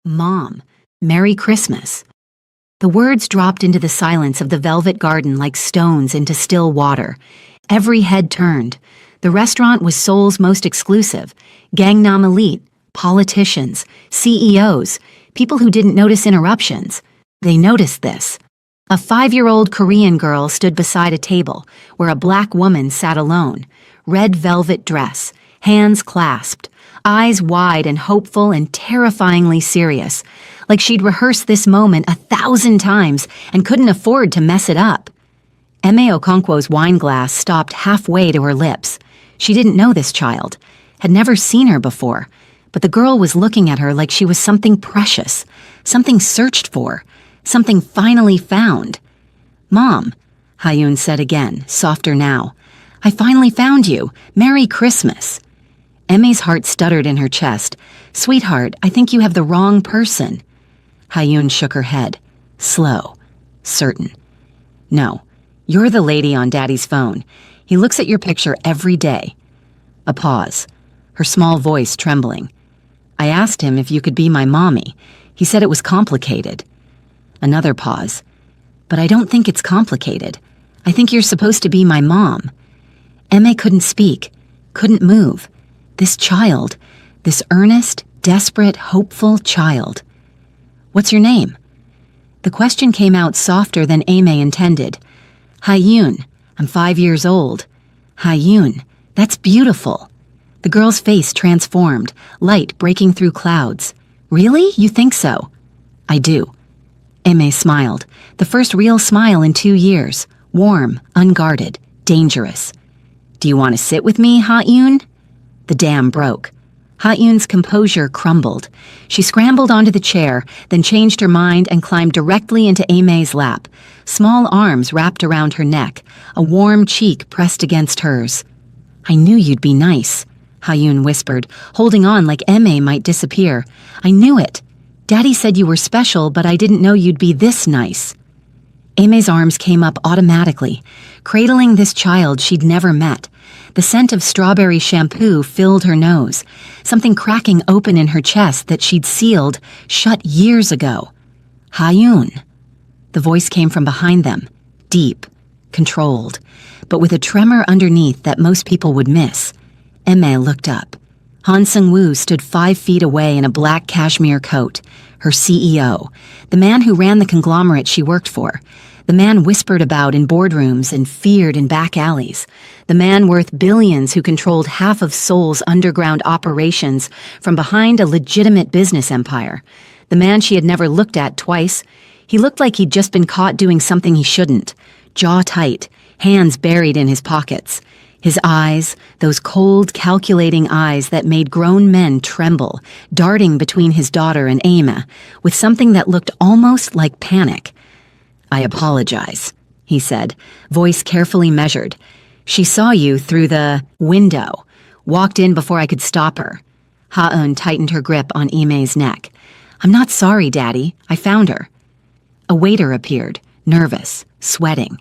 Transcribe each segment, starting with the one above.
Mom, Merry Christmas. The words dropped into the silence of the velvet garden like stones into still water. Every head turned. The restaurant was Seoul's most exclusive. Gangnam elite, politicians, CEOs, people who didn't notice interruptions. They noticed this. A 5-year-old Korean girl stood beside a table where a black woman sat alone. Red velvet dress, hands clasped, eyes wide and hopeful and terrifyingly serious, like she'd rehearsed this moment 1,000 times and couldn't afford to mess it up. Eme Okonkwo's wine glass stopped halfway to her lips. She didn't know this child, had never seen her before, but the girl was looking at her like she was something precious, something searched for, something finally found. "Mom," Hayun said again, softer now. "I finally found you. Merry Christmas." Eme's heart stuttered in her chest. "Sweetheart, I think you have the wrong person." Hayun shook her head, slow, certain. "No, you're the lady on Daddy's phone. He looks at your picture every day." A pause, her small voice trembling. "I asked him if you could be my mommy. He said it was complicated." Another pause. "But I don't think it's complicated. I think you're supposed to be my mom." Eme couldn't speak, couldn't move. This child, this earnest, desperate, hopeful child. "What's your name?" The question came out softer than Eme intended. "Hayun, I'm 5 years old." "Hayun, that's beautiful." The girl's face transformed, light breaking through clouds. "Really? You think so?" "I do." Eme smiled, the first real smile in 2 years, warm, unguarded, dangerous. "Do you want to sit with me, Hayun?" The dam broke. Hayun's composure crumbled. She scrambled onto the chair, then changed her mind and climbed directly into Eme's lap, small arms wrapped around her neck, a warm cheek pressed against hers. "I knew you'd be nice," Hayun whispered, holding on like Eme might disappear. "I knew it. Daddy said you were special, but I didn't know you'd be this nice." Eme's arms came up automatically, cradling this child she'd never met. The scent of strawberry shampoo filled her nose, something cracking open in her chest that she'd sealed, shut years ago. "Hayun." The voice came from behind them, deep, controlled, but with a tremor underneath that most people would miss. Eme looked up. Han Seung-woo stood 5 feet away in a black cashmere coat, her CEO, the man who ran the conglomerate she worked for, the man whispered about in boardrooms and feared in back alleys, the man worth billions who controlled half of Seoul's underground operations from behind a legitimate business empire, the man she had never looked at twice. He looked like he'd just been caught doing something he shouldn't, jaw tight, hands buried in his pockets. His eyes, those cold, calculating eyes that made grown men tremble, darting between his daughter and Eme, with something that looked almost like panic. "I apologize," he said, voice carefully measured. "She saw you through the window, walked in before I could stop her." Ha-eun tightened her grip on Eme's neck. "I'm not sorry, Daddy. I found her." A waiter appeared, nervous, sweating.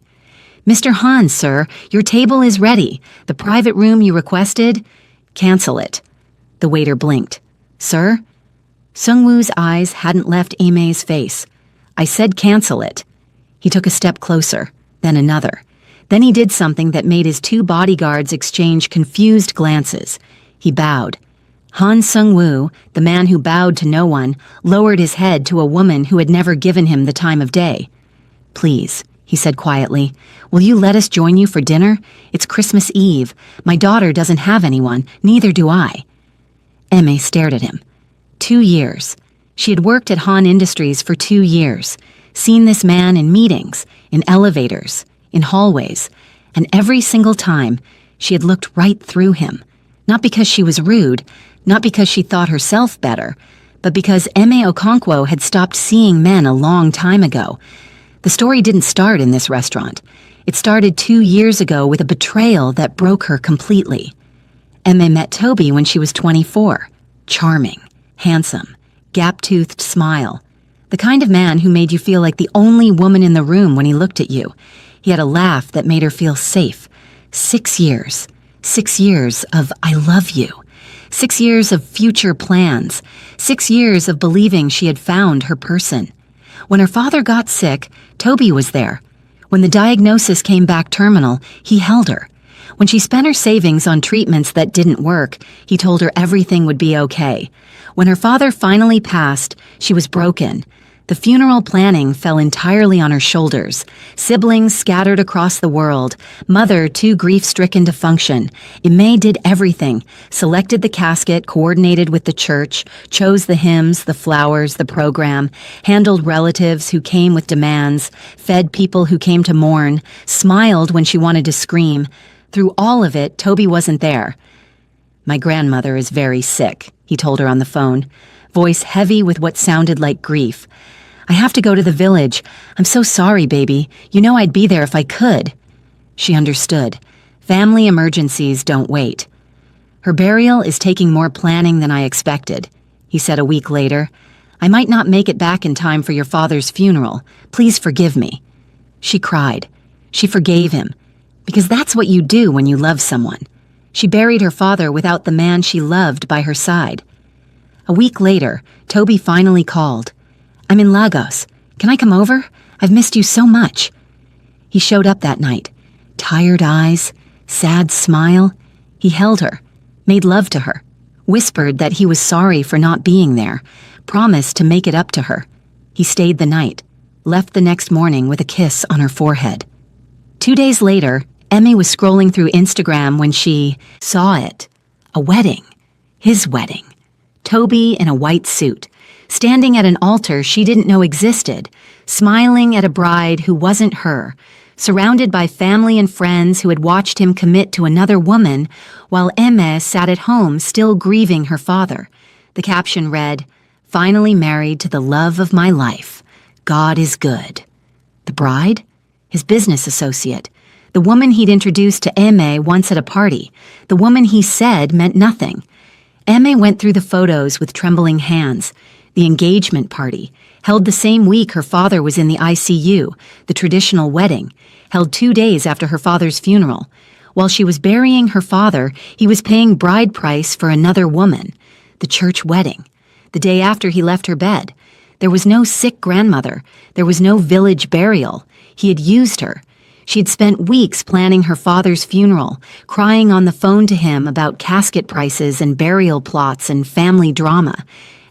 "Mr. Han, sir, your table is ready. The private room you requested." "Cancel it." The waiter blinked. "Sir?" Seung-woo's eyes hadn't left Eme's face. "I said cancel it." He took a step closer, then another. Then he did something that made his 2 bodyguards exchange confused glances. He bowed. Han Seung-woo, the man who bowed to no one, lowered his head to a woman who had never given him the time of day. "Please," he said quietly, "will you let us join you for dinner? It's Christmas Eve. My daughter doesn't have anyone, neither do I." Eme stared at him. 2 years. She had worked at Han Industries for 2 years, seen this man in meetings, in elevators, in hallways, and every single time she had looked right through him, not because she was rude, not because she thought herself better, but because Eme Okonkwo had stopped seeing men a long time ago. The story didn't start in this restaurant. It started 2 years ago with a betrayal that broke her completely. Eme met Toby when she was 24. Charming, handsome, gap-toothed smile. The kind of man who made you feel like the only woman in the room when he looked at you. He had a laugh that made her feel safe. 6 years. 6 years of "I love you." 6 years of future plans, 6 years of believing she had found her person. When her father got sick, Toby was there. When the diagnosis came back terminal, he held her. When she spent her savings on treatments that didn't work, he told her everything would be okay. When her father finally passed, she was broken. The funeral planning fell entirely on her shoulders. Siblings scattered across the world. Mother too grief-stricken to function. Aimee did everything. Selected the casket, coordinated with the church, chose the hymns, the flowers, the program, handled relatives who came with demands, fed people who came to mourn, smiled when she wanted to scream. Through all of it, Toby wasn't there. "My grandmother is very sick," he told her on the phone, voice heavy with what sounded like grief. "I have to go to the village. I'm so sorry, baby. You know I'd be there if I could." She understood. Family emergencies don't wait. "Her burial is taking more planning than I expected," he said a week later. "I might not make it back in time for your father's funeral. Please forgive me." She cried. She forgave him. Because that's what you do when you love someone. She buried her father without the man she loved by her side. A week later, Toby finally called. "I'm in Lagos. Can I come over? I've missed you so much." He showed up that night. Tired eyes, sad smile. He held her, made love to her, whispered that he was sorry for not being there, promised to make it up to her. He stayed the night, left the next morning with a kiss on her forehead. 2 days later, Aimee was scrolling through Instagram when she saw it. A wedding. His wedding. Toby in a white suit, standing at an altar she didn't know existed, smiling at a bride who wasn't her, surrounded by family and friends who had watched him commit to another woman, while Aimee sat at home still grieving her father. The caption read, "Finally married to the love of my life. God is good." The bride? His business associate. The woman he'd introduced to Aimee once at a party. The woman he said meant nothing. Aimee went through the photos with trembling hands. The engagement party, held the same week her father was in the ICU, the traditional wedding, held 2 days after her father's funeral. While she was burying her father, he was paying bride price for another woman. The church wedding. The day after he left her bed. There was no sick grandmother. There was no village burial. He had used her. She had spent weeks planning her father's funeral, crying on the phone to him about casket prices and burial plots and family drama.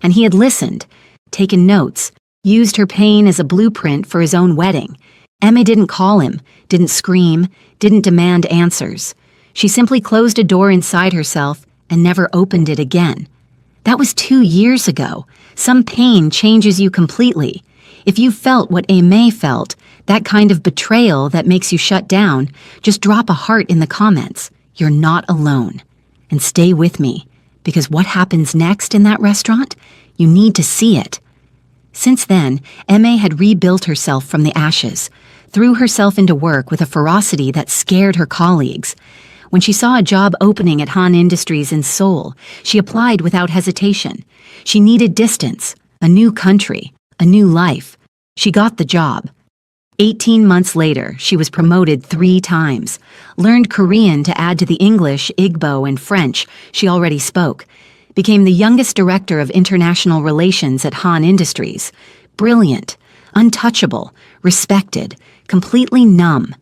And he had listened, taken notes, used her pain as a blueprint for his own wedding. Aimee didn't call him, didn't scream, didn't demand answers. She simply closed a door inside herself and never opened it again. That was 2 years ago. Some pain changes you completely. If you felt what Aimee felt, that kind of betrayal that makes you shut down, just drop a heart in the comments. You're not alone. And stay with me, because what happens next in that restaurant, you need to see it. Since then, Aimee had rebuilt herself from the ashes, threw herself into work with a ferocity that scared her colleagues. When she saw a job opening at Han Industries in Seoul, she applied without hesitation. She needed distance, a new country, a new life. She got the job. 18 months later, she was promoted 3 times, learned Korean to add to the English, Igbo, and French she already spoke, became the youngest director of international relations at Han Industries. Brilliant, untouchable, respected, completely numb.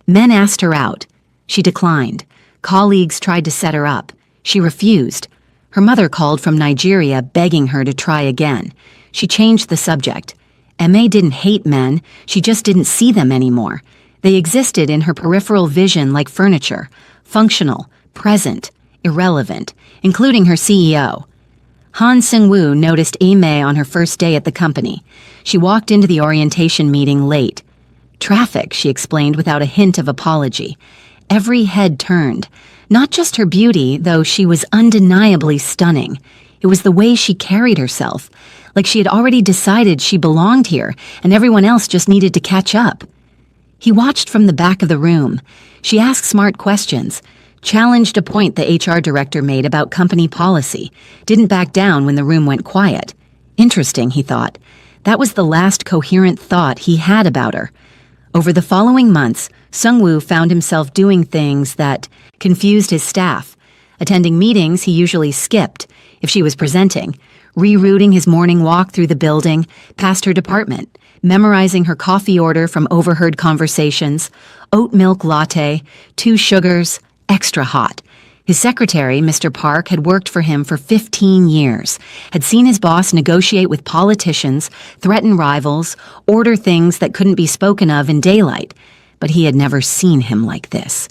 Men asked her out. She declined. Colleagues tried to set her up. She refused. Her mother called from Nigeria begging her to try again. She changed the subject. Aimee didn't hate men, she just didn't see them anymore. They existed in her peripheral vision like furniture, functional, present, irrelevant, including her CEO. Han Seung-woo noticed Aimee on her first day at the company. She walked into the orientation meeting late. Traffic, she explained without a hint of apology. Every head turned. Not just her beauty, though she was undeniably stunning. It was the way she carried herself, like she had already decided she belonged here and everyone else just needed to catch up. He watched from the back of the room. She asked smart questions, challenged a point the HR director made about company policy, didn't back down when the room went quiet. Interesting, he thought. That was the last coherent thought he had about her. Over the following months, Seung-woo found himself doing things that confused his staff. Attending meetings he usually skipped, if she was presenting, rerouting his morning walk through the building, past her department, memorizing her coffee order from overheard conversations, oat milk latte, 2 sugars, extra hot. His secretary, Mr. Park, had worked for him for 15 years, had seen his boss negotiate with politicians, threaten rivals, order things that couldn't be spoken of in daylight, but he had never seen him like this.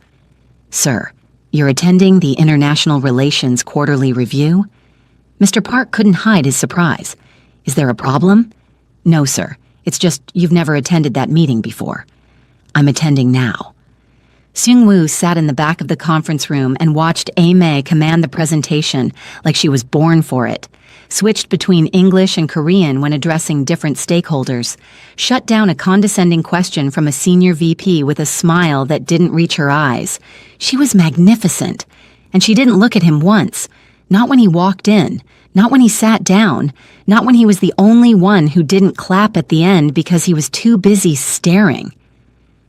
"Sir, you're attending the International Relations Quarterly Review?" Mr. Park couldn't hide his surprise. "Is there a problem?" "No, sir. It's just you've never attended that meeting before." "I'm attending now." Seung-woo sat in the back of the conference room and watched A-Mei command the presentation like she was born for it, switched between English and Korean when addressing different stakeholders, shut down a condescending question from a senior VP with a smile that didn't reach her eyes. She was magnificent, and she didn't look at him once, not when he walked in, not when he sat down, not when he was the only one who didn't clap at the end because he was too busy staring.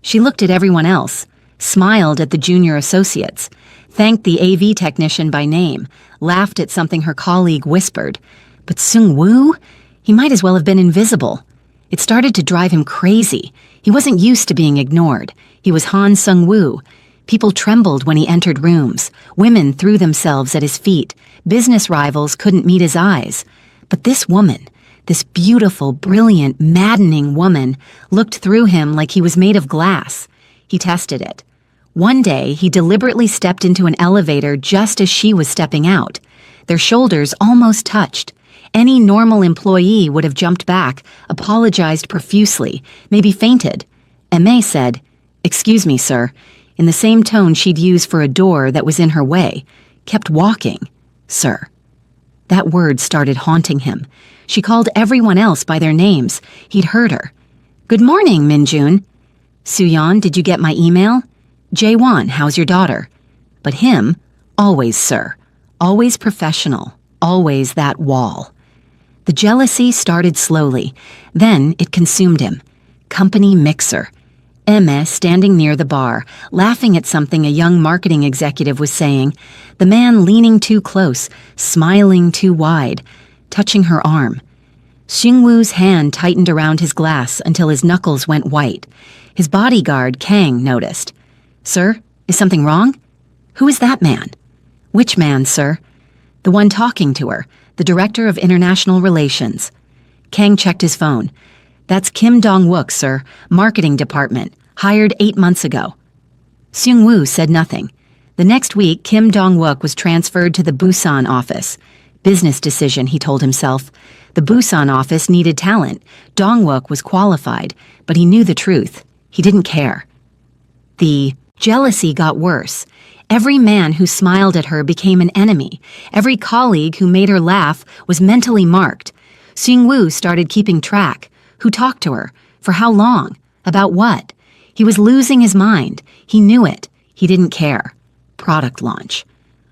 She looked at everyone else, smiled at the junior associates, thanked the AV technician by name, laughed at something her colleague whispered. But Seung-woo? He might as well have been invisible. It started to drive him crazy. He wasn't used to being ignored. He was Han Seung-woo. People trembled when he entered rooms. Women threw themselves at his feet. Business rivals couldn't meet his eyes. But this woman, this beautiful, brilliant, maddening woman, looked through him like he was made of glass. He tested it. One day, he deliberately stepped into an elevator just as she was stepping out. Their shoulders almost touched. Any normal employee would have jumped back, apologized profusely, maybe fainted. A-Mei said, "Excuse me, sir," in the same tone she'd use for a door that was in her way, kept walking. "Sir." That word started haunting him. She called everyone else by their names. He'd heard her. "Good morning, Minjun." "Suyeon, did you get my email?" "Jaewon, how's your daughter?" But him, always sir, always professional, always that wall. The jealousy started slowly, then it consumed him. Company mixer. A-Mei standing near the bar, laughing at something a young marketing executive was saying, the man leaning too close, smiling too wide, touching her arm. Seung-woo's hand tightened around his glass until his knuckles went white. His bodyguard, Kang, noticed. "Sir, is something wrong?" "Who is that man?" "Which man, sir?" "The one talking to her, the Director of International Relations." Kang checked his phone. "That's Kim Dong-wook, sir, Marketing Department, hired 8 months ago." Seung-woo said nothing. The next week, Kim Dong-wook was transferred to the Busan office. Business decision, he told himself. The Busan office needed talent. Dong-wook was qualified, but he knew the truth. He didn't care. The jealousy got worse. Every man who smiled at her became an enemy. Every colleague who made her laugh was mentally marked. Seung-woo started keeping track. Who talked to her? For how long? About what? He was losing his mind. He knew it. He didn't care. Product launch.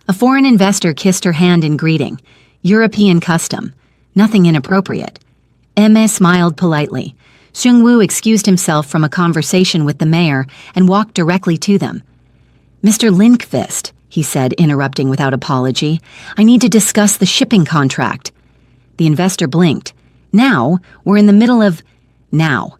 A foreign investor kissed her hand in greeting. European custom. Nothing inappropriate. A-Mei smiled politely. Seung-woo excused himself from a conversation with the mayor and walked directly to them. "Mr. Lindqvist," he said, interrupting without apology, "I need to discuss the shipping contract." The investor blinked. "Now? We're in the middle of—" "Now."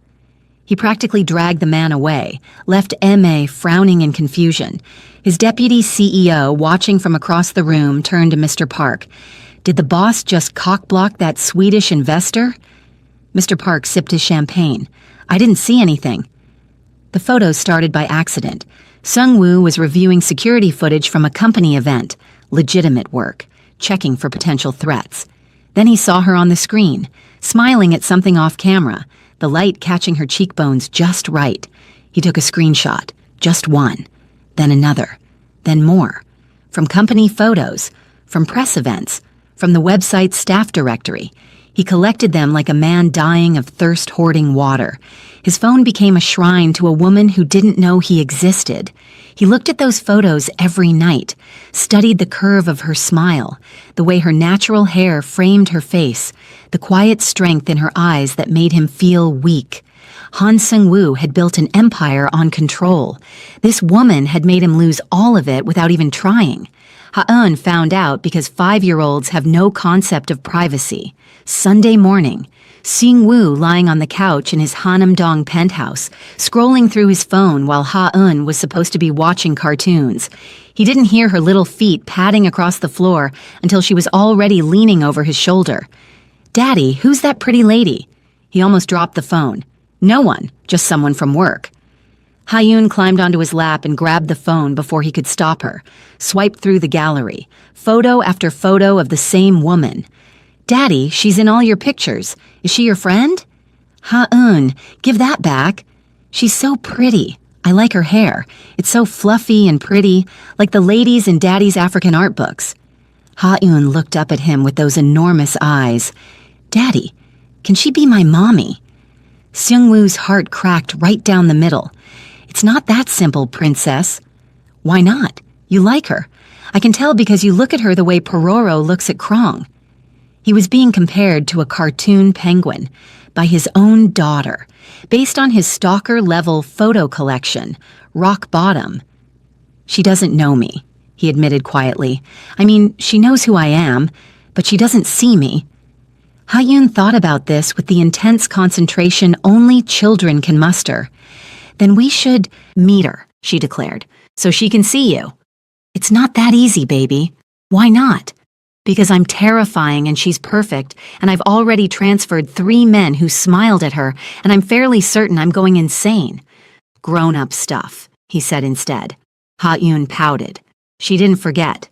He practically dragged the man away, left A-Mei frowning in confusion. His deputy CEO, watching from across the room, turned to Mr. Park. "Did the boss just cockblock that Swedish investor?" Mr. Park sipped his champagne. "I didn't see anything." The photos started by accident. Seung-woo was reviewing security footage from a company event, legitimate work, checking for potential threats. Then he saw her on the screen, smiling at something off camera, the light catching her cheekbones just right. He took a screenshot, just one, then another, then more. From company photos, from press events, from the website's staff directory. He collected them like a man dying of thirst hoarding water. His phone became a shrine to a woman who didn't know he existed. He looked at those photos every night, studied the curve of her smile, the way her natural hair framed her face, the quiet strength in her eyes that made him feel weak. Han Seung-woo had built an empire on control. This woman had made him lose all of it without even trying. Ha-eun found out because 5-year-olds have no concept of privacy. Sunday morning, Seung-woo lying on the couch in his Hanam-dong penthouse, scrolling through his phone while Ha-eun was supposed to be watching cartoons. He didn't hear her little feet padding across the floor until she was already leaning over his shoulder. "Daddy, who's that pretty lady?" He almost dropped the phone. "No one, just someone from work." Ha-eun climbed onto his lap and grabbed the phone before he could stop her, swiped through the gallery, photo after photo of the same woman. "Daddy, she's in all your pictures. Is she your friend?" "Ha-eun, give that back. She's so pretty. I like her hair. It's so fluffy and pretty, like the ladies in Daddy's African art books." Ha-eun looked up at him with those enormous eyes. "Daddy, can she be my mommy?" Seung-woo's heart cracked right down the middle. "It's not that simple, princess." "Why not? You like her. I can tell because you look at her the way Pororo looks at Krong." He was being compared to a cartoon penguin by his own daughter, based on his stalker-level photo collection, Rock Bottom. "She doesn't know me," he admitted quietly. "I mean, she knows who I am, but she doesn't see me." Ha-eun thought about this with the intense concentration only children can muster. "Then we should meet her," she declared, "so she can see you." "It's not that easy, baby." "Why not?" "Because I'm terrifying and she's perfect, and I've already transferred 3 men who smiled at her, and I'm fairly certain I'm going insane." "Grown-up stuff," he said instead. Ha-eun pouted. She didn't forget.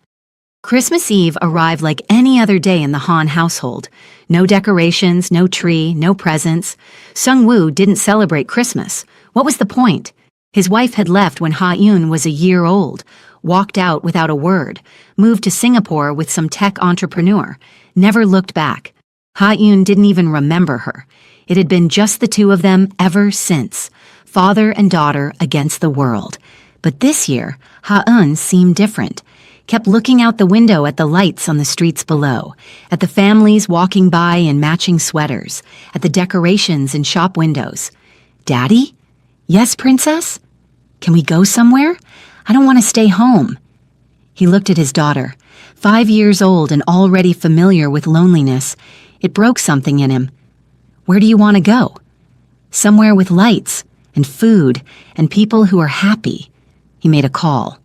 Christmas Eve arrived like any other day in the Han household. No decorations, no tree, no presents. Seung-woo didn't celebrate Christmas. What was the point? His wife had left when Ha-eun was a year old, walked out without a word, moved to Singapore with some tech entrepreneur, never looked back. Ha-eun didn't even remember her. It had been just the two of them ever since, father and daughter against the world. But this year, Ha-eun seemed different. Kept looking out the window at the lights on the streets below, at the families walking by in matching sweaters, at the decorations in shop windows. "Daddy? Yes, princess? Can we go somewhere? I don't want to stay home." He looked at his daughter, 5 years old and already familiar with loneliness. It broke something in him. "Where do you want to go?" "Somewhere with lights and food and people who are happy." He made a call.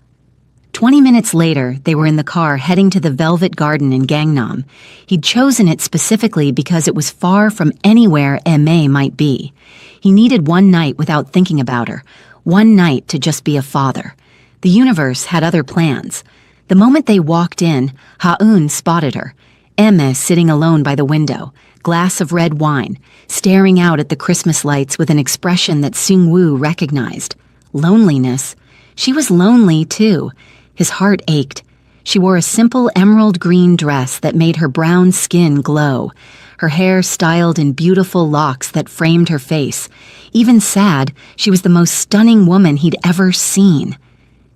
20 minutes later, they were in the car heading to the Velvet Garden in Gangnam. He'd chosen it specifically because it was far from anywhere Ma might be. He needed one night without thinking about her, one night to just be a father. The universe had other plans. The moment they walked in, Ha-eun spotted her. Emma sitting alone by the window, glass of red wine, staring out at the Christmas lights with an expression that Seung-woo recognized. Loneliness. She was lonely, too. His heart ached. She wore a simple emerald green dress that made her brown skin glow, her hair styled in beautiful locks that framed her face. Even sad, she was the most stunning woman he'd ever seen.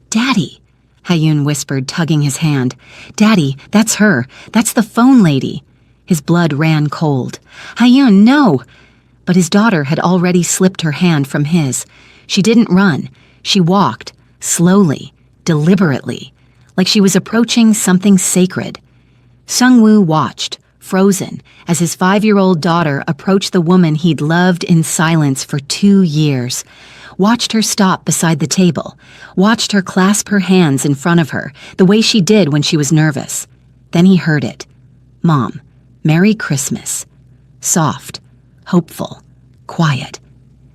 "Daddy," Ha-eun whispered, tugging his hand. "Daddy, that's her. That's the phone lady." His blood ran cold. "Ha-eun, no!" But his daughter had already slipped her hand from his. She didn't run. She walked, slowly, deliberately, like she was approaching something sacred. Seung-woo watched, frozen, as his 5-year-old daughter approached the woman he'd loved in silence for 2 years. Watched her stop beside the table, watched her clasp her hands in front of her, the way she did when she was nervous. Then he heard it. "Mom, Merry Christmas." Soft, hopeful, quiet.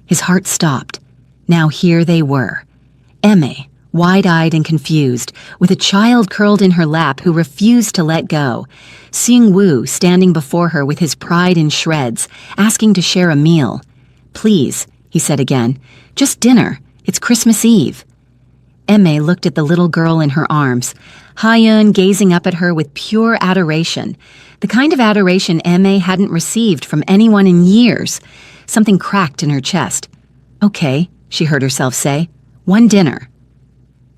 His heart stopped. Now here they were. Emma, wide-eyed and confused, with a child curled in her lap who refused to let go. Seung-woo standing before her with his pride in shreds, asking to share a meal. "Please," he said again, "just dinner. It's Christmas Eve." Emma looked at the little girl in her arms, Ha-eun gazing up at her with pure adoration, the kind of adoration Emma hadn't received from anyone in years. Something cracked in her chest. "Okay," she heard herself say, "one dinner."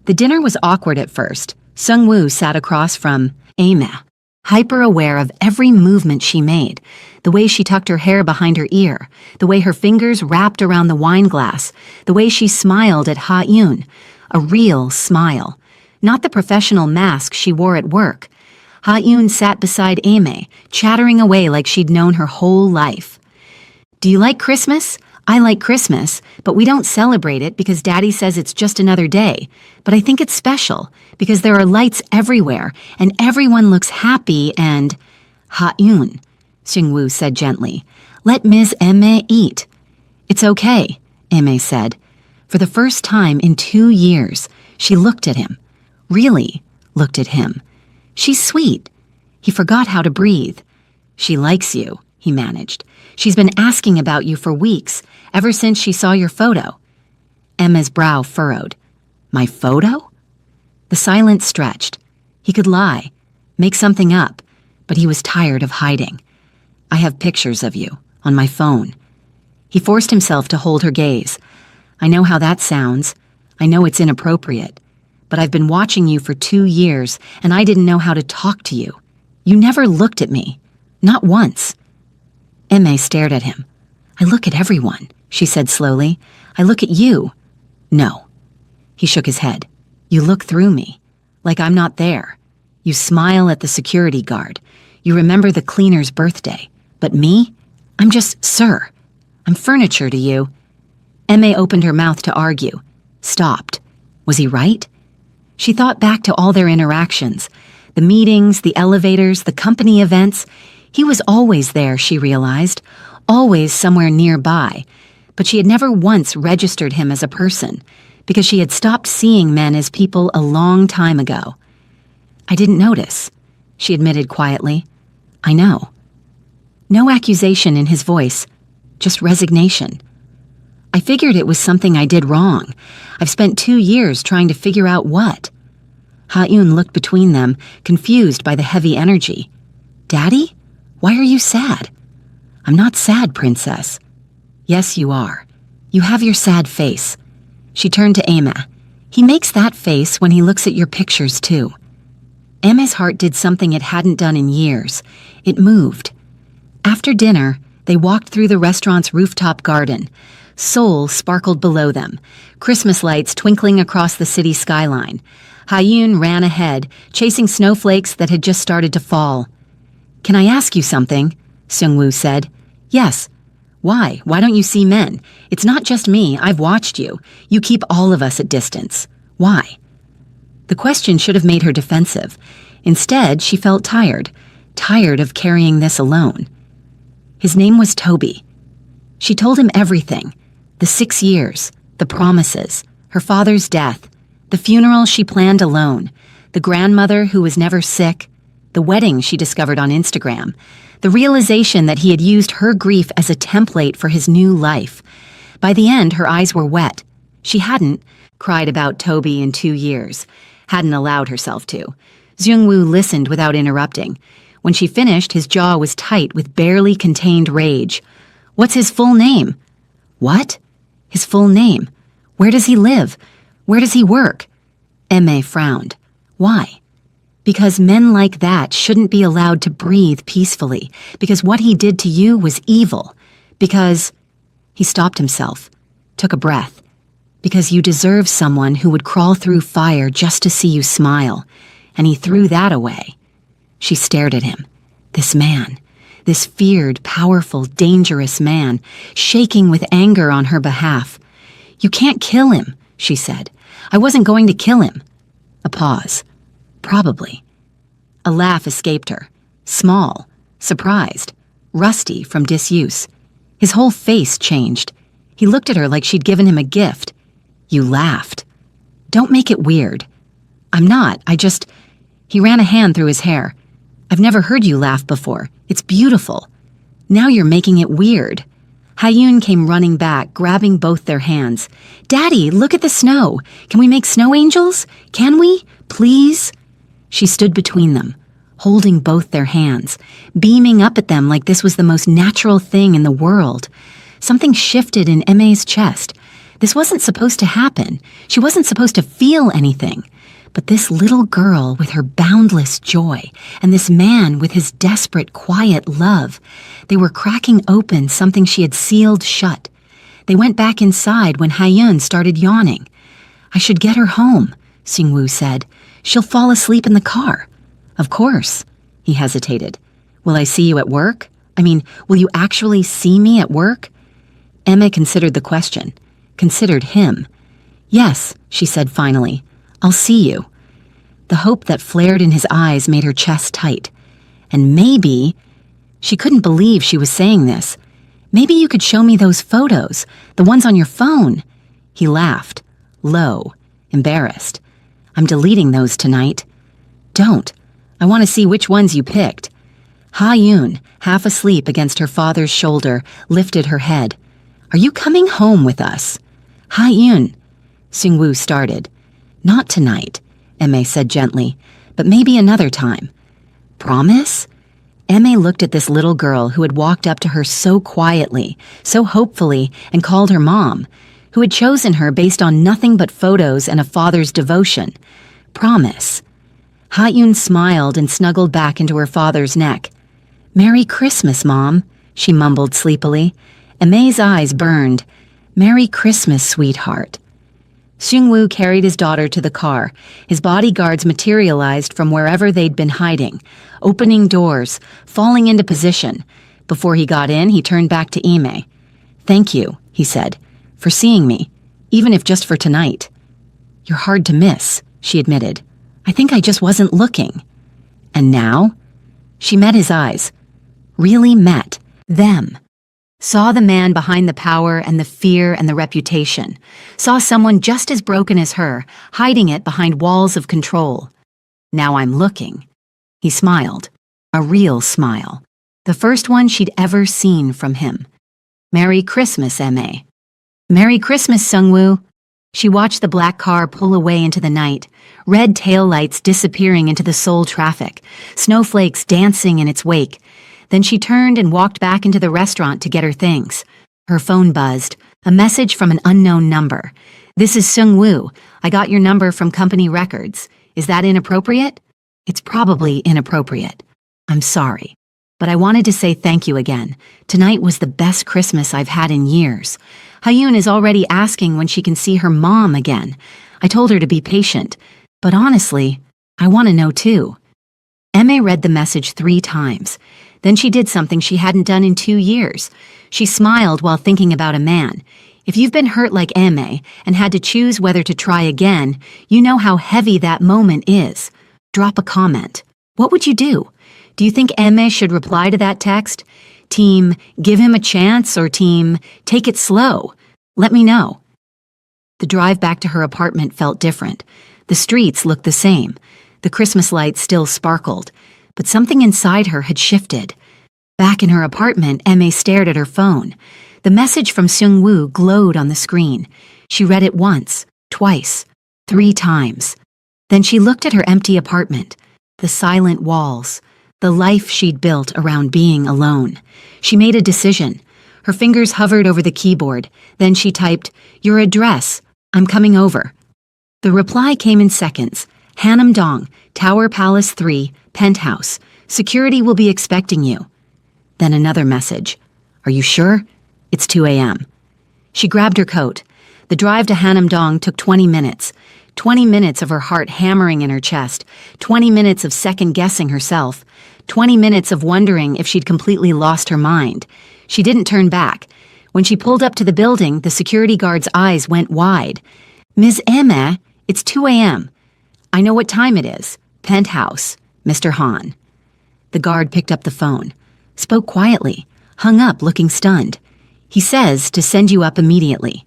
The dinner was awkward at first. Seung-woo sat across from Emma, hyper-aware of every movement she made, the way she tucked her hair behind her ear, the way her fingers wrapped around the wine glass, the way she smiled at Ha-eun, a real smile. not the professional mask she wore at work. Ha-yoon sat beside Aimee, chattering away like she'd known her whole life. "Do you like Christmas? I like Christmas, but we don't celebrate it because Daddy says it's just another day. But I think it's special because there are lights everywhere and everyone looks happy and—" "Ha-yoon," Seung-woo said gently, "let Ms. Aimee eat." "It's okay," Aimee said. For the first time in 2 years, she looked at him. Really looked at him. "She's sweet." He forgot how to breathe. "She likes you," he managed. "She's been asking about you for weeks, ever since she saw your photo." Emma's brow furrowed. "My photo?" The silence stretched. He could lie, make something up, but he was tired of hiding. "I have pictures of you, on my phone." He forced himself to hold her gaze. "I know how that sounds. I know it's inappropriate. But I've been watching you for 2 years, and I didn't know how to talk to you. You never looked at me. Not once." Aimee stared at him. "I look at everyone," she said slowly. "I look at you." "No." He shook his head. "You look through me, like I'm not there. You smile at the security guard. You remember the cleaner's birthday. But me? I'm just Sir. I'm furniture to you." Aimee opened her mouth to argue. Stopped. Was he right? She thought back to all their interactions. The meetings, the elevators, the company events. He was always there, she realized. Always somewhere nearby. But she had never once registered him as a person, because she had stopped seeing men as people a long time ago. "I didn't notice," she admitted quietly. "I know." No accusation in his voice, just resignation. "I figured it was something I did wrong. I've spent 2 years trying to figure out what." Ha-yoon looked between them, confused by the heavy energy. "Daddy? Why are you sad?" "I'm not sad, Princess." "Yes, you are. You have your sad face." She turned to Aimee. "He makes that face when he looks at your pictures, too." Aimee's heart did something it hadn't done in years. It moved. After dinner, they walked through the restaurant's rooftop garden. Seoul sparkled below them, Christmas lights twinkling across the city skyline. Ha-yoon ran ahead, chasing snowflakes that had just started to fall. "Can I ask you something?" Seung-woo said. "Yes." "Why? Why don't you see men? It's not just me, I've watched you. You keep all of us at distance. Why?" The question should have made her defensive. Instead, she felt tired of carrying this alone. His name was Toby. She told him everything. The 6 years, the promises, her father's death, the funeral she planned alone, the grandmother who was never sick, the wedding she discovered on Instagram, the realization that he had used her grief as a template for his new life. By the end, her eyes were wet. She hadn't cried about Toby in 2 years, hadn't allowed herself to. Seung-woo listened without interrupting. When she finished, his jaw was tight with barely contained rage. "What's his full name?" "What?" "His full name. Where does he live? Where does he work?" Aimee frowned. "Why?" "Because men like that shouldn't be allowed to breathe peacefully. Because what he did to you was evil. Because—" He stopped himself, took a breath. "Because you deserve someone who would crawl through fire just to see you smile. And he threw that away." She stared at him. This man, this feared, powerful, dangerous man, shaking with anger on her behalf. "You can't kill him," she said. "I wasn't going to kill him." A pause. "Probably." A laugh escaped her. Small, surprised, rusty from disuse. His whole face changed. He looked at her like she'd given him a gift. "You laughed." "Don't make it weird." "I'm not, I just—" He ran a hand through his hair. "I've never heard you laugh before. It's beautiful." "Now you're making it weird." Ha-yoon came running back, grabbing both their hands. "Daddy, look at the snow. Can we make snow angels? Can we? Please?" She stood between them, holding both their hands, beaming up at them like this was the most natural thing in the world. Something shifted in Aimee's chest. This wasn't supposed to happen. She wasn't supposed to feel anything. But this little girl with her boundless joy, and this man with his desperate, quiet love, they were cracking open something she had sealed shut. They went back inside when Ha-yoon started yawning. "I should get her home," Seung-woo said. She'll fall asleep in the car. Of course. He hesitated. Will I see you at work? I mean, will you actually see me at work? Emma considered the question, considered him. Yes, she said finally. I'll see you. The hope that flared in his eyes made her chest tight. And maybe, she couldn't believe she was saying this, maybe you could show me those photos, the ones on your phone. He laughed, low, embarrassed. I'm deleting those tonight. Don't. I want to see which ones you picked. Ha-Yoon, half asleep against her father's shoulder, lifted her head. Are you coming home with us? Ha-Yoon. Seung-woo started. Not tonight, Emma said gently, but maybe another time. Promise? Emma looked at this little girl who had walked up to her so quietly, so hopefully, and called her mom, who had chosen her based on nothing but photos and a father's devotion. Promise. Ha-Yoon smiled and snuggled back into her father's neck. Merry Christmas, Mom, she mumbled sleepily. Emma's eyes burned. Merry Christmas, sweetheart. Seung-woo carried his daughter to the car. His bodyguards materialized from wherever they'd been hiding, opening doors, falling into position. Before he got in, he turned back to Ime. Thank you, he said, for seeing me, even if just for tonight. You're hard to miss, she admitted. I think I just wasn't looking. And now? She met his eyes. Really met. Them. Saw the man behind the power and the fear and the reputation. Saw someone just as broken as her, hiding it behind walls of control. Now I'm looking. He smiled. A real smile. The first one she'd ever seen from him. Merry Christmas, M.A. Merry Christmas, Seung-woo. She watched the black car pull away into the night, red taillights disappearing into the Seoul traffic, snowflakes dancing in its wake. Then she turned and walked back into the restaurant to get her things. Her phone buzzed, a message from an unknown number. This is Seung-woo. I got your number from company records. Is that inappropriate? It's probably inappropriate. I'm sorry. But I wanted to say thank you again. Tonight was the best Christmas I've had in years. Ha-Yoon is already asking when she can see her mom again. I told her to be patient. But honestly, I want to know too. Emma read the message 3 times. Then she did something she hadn't done in 2 years. She smiled while thinking about a man. If you've been hurt like Emma and had to choose whether to try again, you know how heavy that moment is. Drop a comment. What would you do? Do you think Emma should reply to that text? Team, give him a chance, or team, take it slow? Let me know. The drive back to her apartment felt different. The streets looked the same. The Christmas lights still sparkled. But something inside her had shifted. Back in her apartment, Emma stared at her phone. The message from Seung-woo glowed on the screen. She read it once, twice, 3 times. Then she looked at her empty apartment, the silent walls, the life she'd built around being alone. She made a decision. Her fingers hovered over the keyboard. Then she typed, "Your address. I'm coming over." The reply came in seconds. Hanam-dong, Tower Palace 3, Penthouse. Security will be expecting you. Then another message. Are you sure? It's 2 a.m. She grabbed her coat. The drive to Hanam-dong took 20 minutes. 20 minutes of her heart hammering in her chest. 20 minutes of second-guessing herself. 20 minutes of wondering if she'd completely lost her mind. She didn't turn back. When she pulled up to the building, the security guard's eyes went wide. Ms. Emma, it's 2 a.m. I know what time it is. Penthouse, Mr. Han. The guard picked up the phone, spoke quietly, hung up looking stunned. He says to send you up immediately.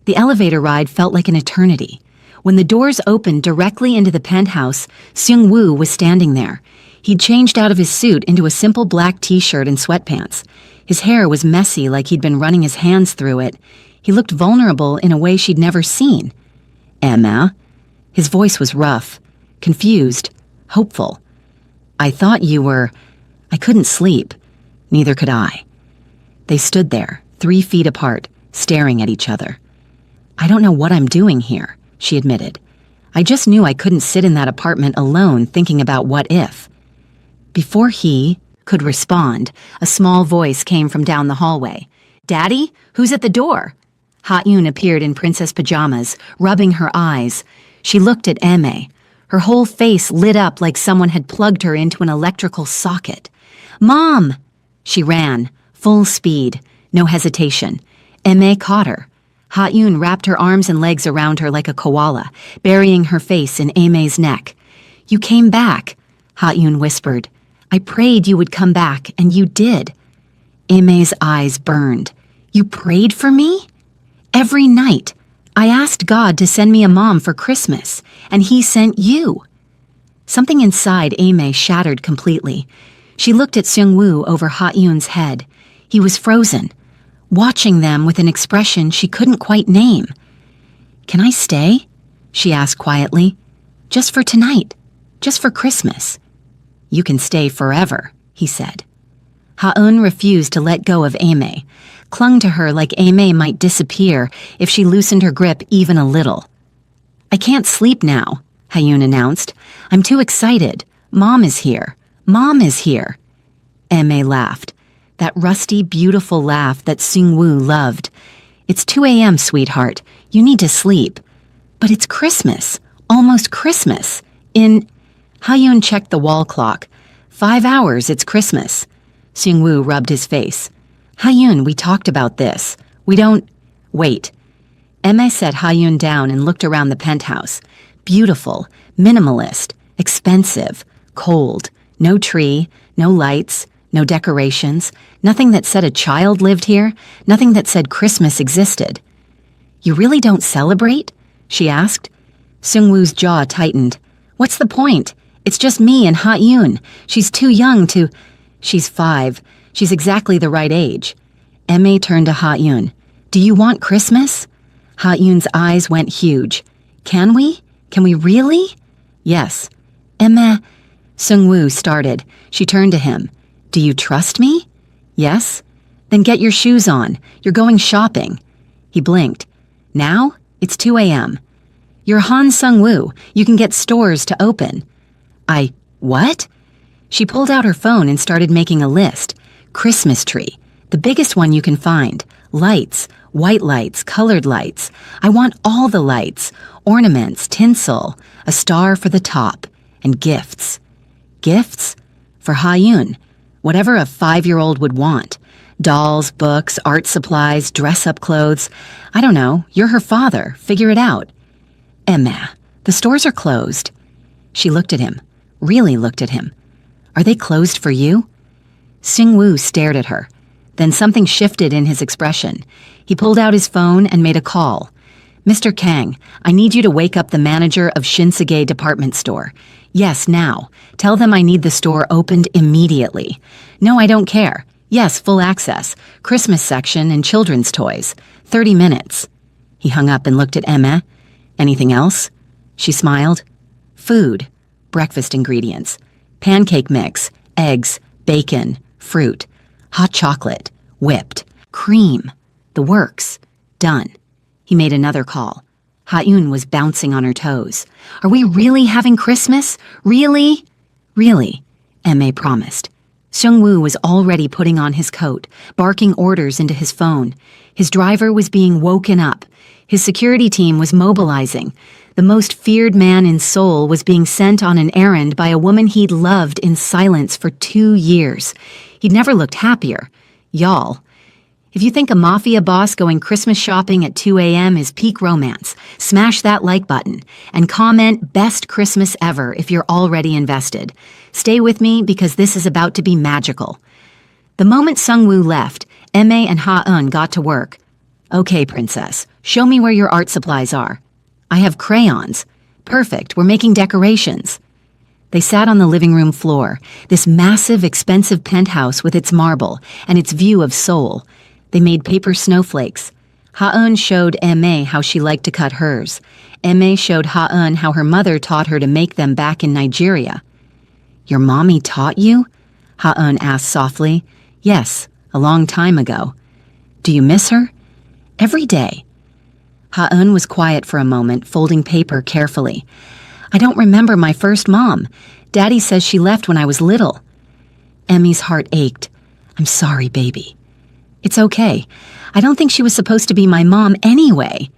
The elevator ride felt like an eternity. When the doors opened directly into the penthouse, Seung-woo was standing there. He'd changed out of his suit into a simple black t-shirt and sweatpants. His hair was messy like he'd been running his hands through it. He looked vulnerable in a way she'd never seen. Emma? His voice was rough, confused, hopeful. I thought you were... I couldn't sleep. Neither could I. They stood there, 3 feet apart, staring at each other. I don't know what I'm doing here, she admitted. I just knew I couldn't sit in that apartment alone thinking about what if. Before he could respond, a small voice came from down the hallway. Daddy? Who's at the door? Ha-Yoon appeared in princess pajamas, rubbing her eyes. She looked at Emma. Her whole face lit up like someone had plugged her into an electrical socket. "Mom!" She ran, full speed, no hesitation. Aimee caught her. Ha-eun wrapped her arms and legs around her like a koala, burying her face in Aimee's neck. "You came back," Ha-eun whispered. "I prayed you would come back, and you did." Aimee's eyes burned. "You prayed for me?" "Every night. I asked God to send me a mom for Christmas, and he sent you." Something inside Aimee shattered completely. She looked at Seung-woo over Ha-eun's head. He was frozen, watching them with an expression she couldn't quite name. "Can I stay?" she asked quietly. "Just for tonight. Just for Christmas." "You can stay forever," he said. Ha-eun refused to let go of Aimee, clung to her like Aimee might disappear if she loosened her grip even a little. "I can't sleep now," Ha-eun announced. "I'm too excited. Mom is here. Mom is here." Aimee laughed, that rusty, beautiful laugh that Seung-woo loved. "It's 2 a.m., sweetheart. You need to sleep." "But it's Christmas. Almost Christmas. Ha-eun checked the wall clock. 5 hours, it's Christmas. Seung-woo rubbed his face. "Ha-eun, we talked about this. We don't—" "Wait." Aimee set Ha-eun down and looked around the penthouse. Beautiful, minimalist, expensive, cold. No tree, no lights, no decorations, nothing that said a child lived here, nothing that said Christmas existed. "You really don't celebrate?" she asked. Seung-woo's jaw tightened. "What's the point? It's just me and Ha-eun. She's too young to—" "She's 5. She's exactly the right age." Aimee turned to Ha-eun. "Do you want Christmas?" Ha-eun's eyes went huge. "Can we? Can we really?" "Yes." "Aimee..." Seung-woo started. She turned to him. "Do you trust me?" "Yes." "Then get your shoes on. You're going shopping." He blinked. "Now? It's 2 a.m. "You're Han Seung-woo. You can get stores to open." What?" She pulled out her phone and started making a list. Christmas tree. The biggest one you can find. Lights. White lights. Colored lights. I want all the lights. Ornaments. Tinsel. A star for the top. And gifts. Gifts? For Ha-eun. Whatever a 5-year-old would want. Dolls, books, art supplies, dress-up clothes. I don't know. You're her father. Figure it out. "Aimee, the stores are closed." She looked at him. Really looked at him. "Are they closed for you?" Seung-woo stared at her. Then something shifted in his expression. He pulled out his phone and made a call. "Mr. Kang, I need you to wake up the manager of Shinsegae department store. Yes, now. Tell them I need the store opened immediately. No, I don't care. Yes, full access. Christmas section and children's toys. 30 minutes. He hung up and looked at Aimee. "Anything else?" She smiled. "Food. Breakfast ingredients. Pancake mix. Eggs. Bacon. Fruit. Hot chocolate. Whipped. Cream. The works. Done." He made another call. Ha-eun was bouncing on her toes. "Are we really having Christmas? Really?" "Really," Aimee promised. Seung-woo was already putting on his coat, barking orders into his phone. His driver was being woken up. His security team was mobilizing. The most feared man in Seoul was being sent on an errand by a woman he'd loved in silence for 2 years. He'd never looked happier. Y'all. If you think a Mafia boss going Christmas shopping at 2 a.m. is peak romance, smash that like button and comment "Best Christmas Ever" if you're already invested. Stay with me because this is about to be magical. The moment Seung-woo left, Aimee and Ha-eun got to work. "Okay, princess, show me where your art supplies are." "I have crayons." "Perfect, we're making decorations." They sat on the living room floor, this massive, expensive penthouse with its marble and its view of Seoul. They made paper snowflakes. Ha-eun showed Aimee how she liked to cut hers. Aimee showed Ha-eun how her mother taught her to make them back in Nigeria. "Your mommy taught you?" Ha-eun asked softly. "Yes, a long time ago." "Do you miss her?" "Every day." Ha-eun was quiet for a moment, folding paper carefully. "I don't remember my first mom. Daddy says she left when I was little." Emmy's heart ached. "I'm sorry, baby." "It's okay. I don't think she was supposed to be my mom anyway."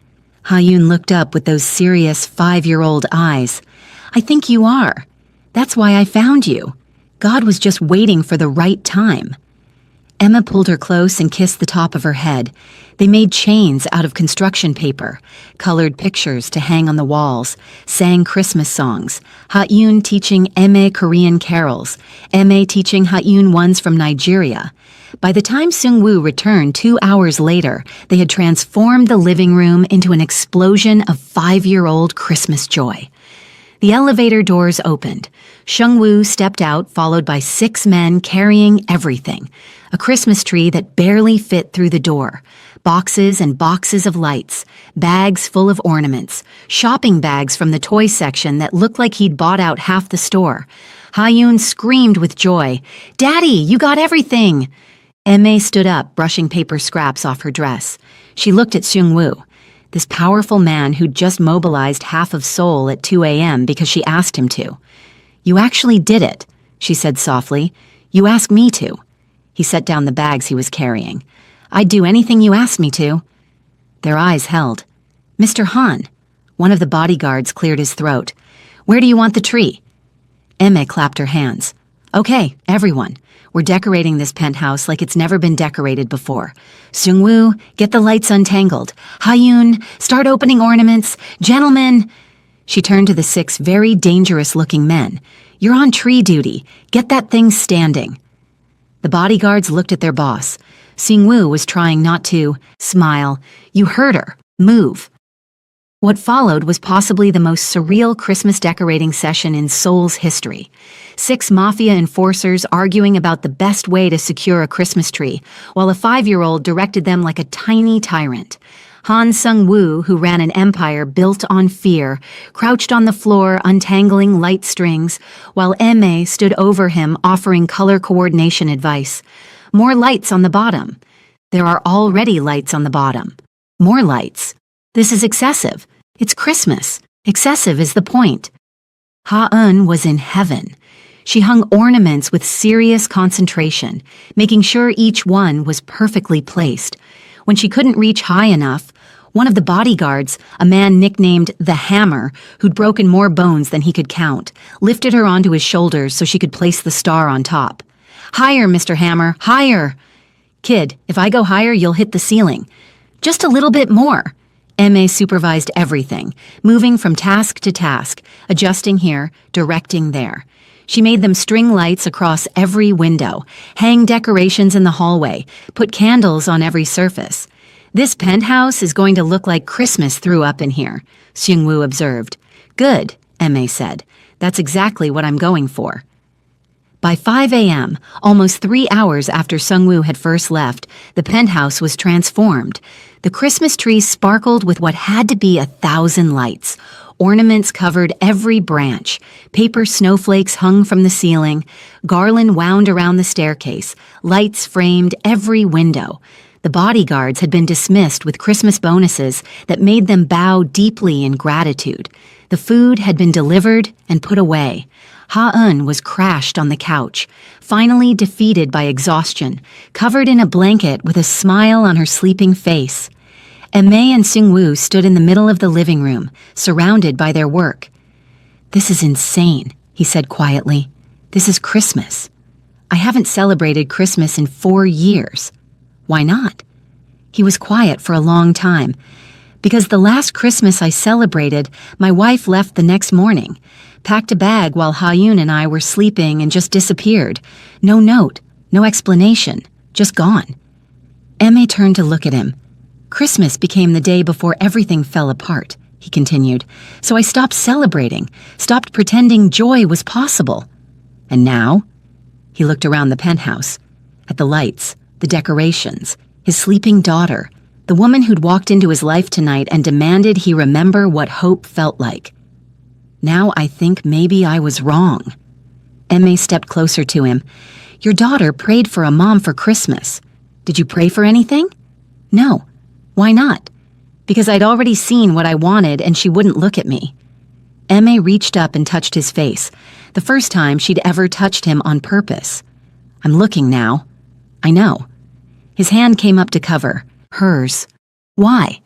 Ha-eun looked up with those serious 5-year-old eyes. I think you are. That's why I found you. God was just waiting for the right time. Emma pulled her close and kissed the top of her head. They made chains out of construction paper, colored pictures to hang on the walls, sang Christmas songs, Ha-yoon teaching Eme Korean carols, Eme teaching Ha-yoon ones from Nigeria. By the time Seung-woo returned 2 hours later, they had transformed the living room into an explosion of 5-year-old Christmas joy. The elevator doors opened. Seung-woo stepped out, followed by 6 men carrying everything. A Christmas tree that barely fit through the door. Boxes and boxes of lights. Bags full of ornaments. Shopping bags from the toy section that looked like he'd bought out half the store. Ha-yoon screamed with joy. "Daddy, you got everything!" Eme stood up, brushing paper scraps off her dress. She looked at Seung-woo. This powerful man who'd just mobilized half of Seoul at 2 a.m. because she asked him to. "You actually did it," she said softly. "You asked me to." He set down the bags he was carrying. "I'd do anything you asked me to." Their eyes held. "Mr. Han." One of the bodyguards cleared his throat. "Where do you want the tree?" Eme clapped her hands. "Okay, everyone. We're decorating this penthouse like it's never been decorated before. Seung-woo, get the lights untangled. Ha-yoon, start opening ornaments. Gentlemen." She turned to the 6 very dangerous-looking men. "You're on tree duty. Get that thing standing." The bodyguards looked at their boss. Seung-woo was trying not to smile. "You heard her. Move." What followed was possibly the most surreal Christmas decorating session in Seoul's history. 6 Mafia enforcers arguing about the best way to secure a Christmas tree, while a 5-year-old directed them like a tiny tyrant. Han Seung-woo, who ran an empire built on fear, crouched on the floor untangling light strings, while Eme stood over him offering color coordination advice. "More lights on the bottom." "There are already lights on the bottom." "More lights." "This is excessive. It's Christmas. Excessive is the point." Ha-eun was in heaven. She hung ornaments with serious concentration, making sure each one was perfectly placed. When she couldn't reach high enough, one of the bodyguards, a man nicknamed the Hammer, who'd broken more bones than he could count, lifted her onto his shoulders so she could place the star on top. "Higher, Mr. Hammer, higher!" "Kid, if I go higher, you'll hit the ceiling." "Just a little bit more." Eme supervised everything, moving from task to task, adjusting here, directing there. She made them string lights across every window, hang decorations in the hallway, put candles on every surface. "This penthouse is going to look like Christmas threw up in here," Seung-woo observed. "Good," Eme said. "That's exactly what I'm going for." By 5 a.m., almost 3 hours after Seung-woo had first left, the penthouse was transformed. The Christmas tree sparkled with what had to be 1,000 lights. Ornaments covered every branch. Paper snowflakes hung from the ceiling. Garland wound around the staircase. Lights framed every window. The bodyguards had been dismissed with Christmas bonuses that made them bow deeply in gratitude. The food had been delivered and put away. Ha-eun was crashed on the couch, finally defeated by exhaustion, covered in a blanket with a smile on her sleeping face. Eme and Seung-woo stood in the middle of the living room, surrounded by their work. "This is insane," he said quietly. "This is Christmas. I haven't celebrated Christmas in 4 years. Why not?" He was quiet for a long time. "Because the last Christmas I celebrated, my wife left the next morning, packed a bag while Ha-yoon and I were sleeping and just disappeared. No note, no explanation, just gone." Eme turned to look at him. "Christmas became the day before everything fell apart," he continued. "So I stopped celebrating, stopped pretending joy was possible. And now?" He looked around the penthouse, at the lights, the decorations, his sleeping daughter, the woman who'd walked into his life tonight and demanded he remember what hope felt like. "Now I think maybe I was wrong." Eme stepped closer to him. "Your daughter prayed for a mom for Christmas. Did you pray for anything?" "No." "Why not?" "Because I'd already seen what I wanted and she wouldn't look at me." Eme reached up and touched his face, the first time she'd ever touched him on purpose. "I'm looking now." "I know." His hand came up to cover hers. "Why?"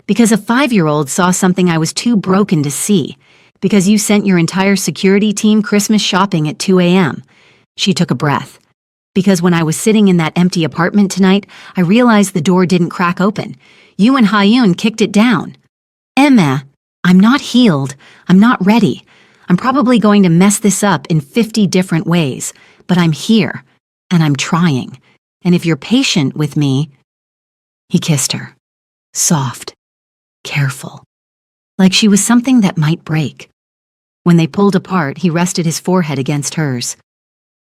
"Because a 5-year-old saw something I was too broken to see. Because you sent your entire security team Christmas shopping at 2 a.m. She took a breath. Because when I was sitting in that empty apartment tonight, I realized the door didn't crack open. You and Ha-yoon kicked it down. Emma, I'm not healed. I'm not ready. I'm probably going to mess this up in 50 different ways, but I'm here, and I'm trying. And if you're patient with me... He kissed her. Soft. Careful. Like she was something that might break. When they pulled apart, he rested his forehead against hers.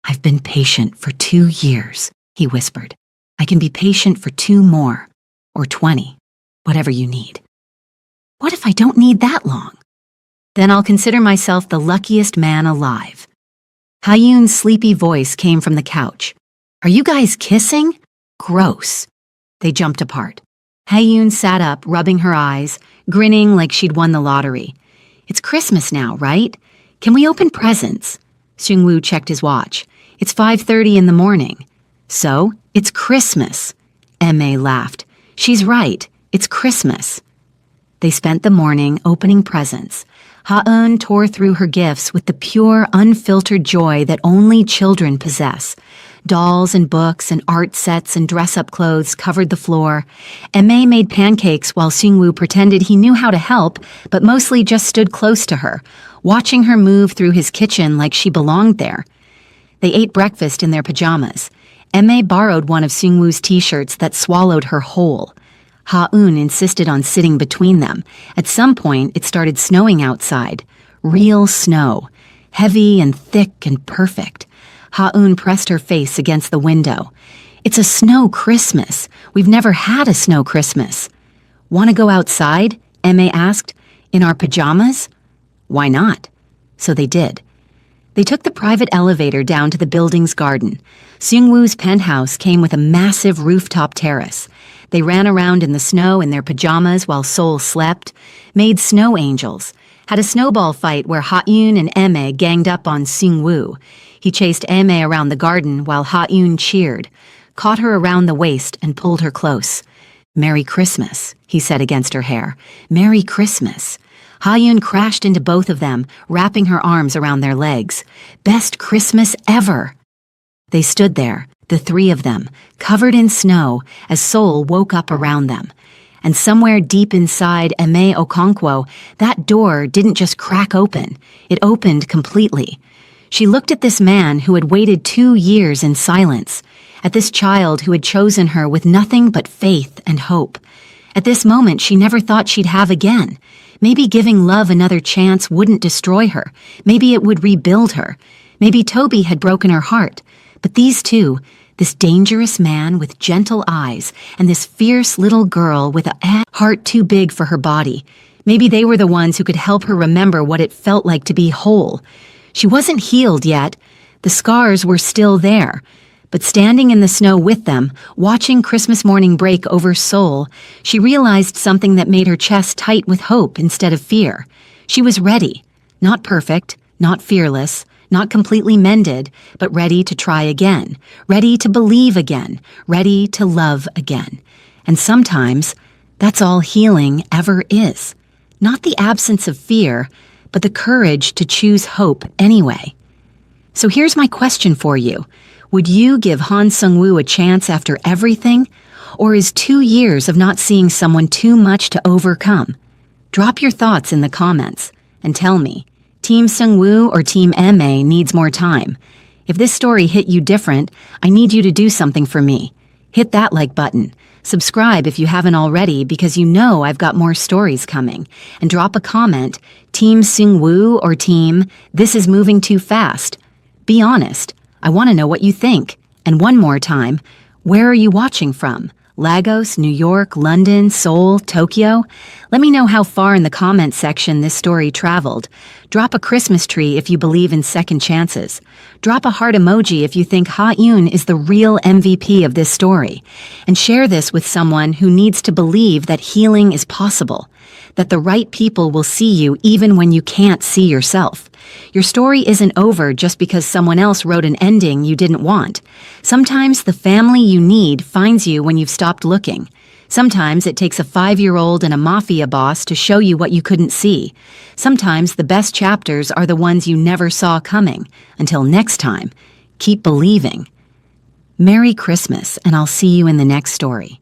I've been patient for 2 years, he whispered. I can be patient for 2 more, or 20, whatever you need. What if I don't need that long? Then I'll consider myself the luckiest man alive. Ha-yoon's sleepy voice came from the couch. Are you guys kissing? Gross. They jumped apart. Ha-yoon sat up, rubbing her eyes, grinning like she'd won the lottery. It's Christmas now, right? Can we open presents? Seung-woo checked his watch. It's 5:30 in the morning. So, it's Christmas. M.A. laughed. She's right. It's Christmas. They spent the morning opening presents. Ha-eun tore through her gifts with the pure, unfiltered joy that only children possess. Dolls and books and art sets and dress-up clothes covered the floor. M.A. made pancakes while Seung-woo pretended he knew how to help, but mostly just stood close to her, watching her move through his kitchen like she belonged there. They ate breakfast in their pajamas. M.A. borrowed one of Seung-woo's t-shirts that swallowed her whole. Ha-eun insisted on sitting between them. At some point, it started snowing outside. Real snow. Heavy and thick and perfect. Ha-eun pressed her face against the window. It's a snow Christmas. We've never had a snow Christmas. Want to go outside? M.A. asked. In our pajamas? Why not? So they did. They took the private elevator down to the building's garden. Seung-woo's penthouse came with a massive rooftop terrace. They ran around in the snow in their pajamas while Seoul slept, made snow angels, had a snowball fight where Ha-yoon and M.A. ganged up on Seung-woo. He chased M.A. around the garden while Ha-yoon cheered, caught her around the waist and pulled her close. Merry Christmas, he said against her hair. Merry Christmas. Ha-yoon crashed into both of them, wrapping her arms around their legs. Best Christmas ever. They stood there, the 3 of them, covered in snow, as Seoul woke up around them. And somewhere deep inside Eme Okonkwo, that door didn't just crack open. It opened completely. She looked at this man who had waited 2 years in silence, at this child who had chosen her with nothing but faith and hope. At this moment she never thought she'd have again. Maybe giving love another chance wouldn't destroy her. Maybe it would rebuild her. Maybe Toby had broken her heart. But these 2, this dangerous man with gentle eyes and this fierce little girl with a heart too big for her body, maybe they were the ones who could help her remember what it felt like to be whole. She wasn't healed yet. The scars were still there. But standing in the snow with them, watching Christmas morning break over Seoul, she realized something that made her chest tight with hope instead of fear. She was ready. Not perfect, not fearless, not completely mended, but ready to try again, ready to believe again, ready to love again. And sometimes, that's all healing ever is. Not the absence of fear, but the courage to choose hope anyway. So here's my question for you. Would you give Han Seung-woo a chance after everything? Or is 2 years of not seeing someone too much to overcome? Drop your thoughts in the comments and tell me, Team Seung-woo or Team M.A. needs more time? If this story hit you different, I need you to do something for me. Hit that like button. Subscribe if you haven't already because you know I've got more stories coming. And drop a comment, Team Seung-woo or Team This is moving too fast. Be honest. I want to know what you think. And one more time, where are you watching from? Lagos, New York, London, Seoul, Tokyo? Let me know how far in the comments section this story traveled. Drop a Christmas tree if you believe in second chances. Drop a heart emoji if you think Ha-yoon is the real MVP of this story. And share this with someone who needs to believe that healing is possible. that the right people will see you even when you can't see yourself. Your story isn't over just because someone else wrote an ending you didn't want. Sometimes the family you need finds you when you've stopped looking. Sometimes it takes a 5-year-old and a mafia boss to show you what you couldn't see. Sometimes the best chapters are the ones you never saw coming. Until next time, keep believing. Merry Christmas, and I'll see you in the next story.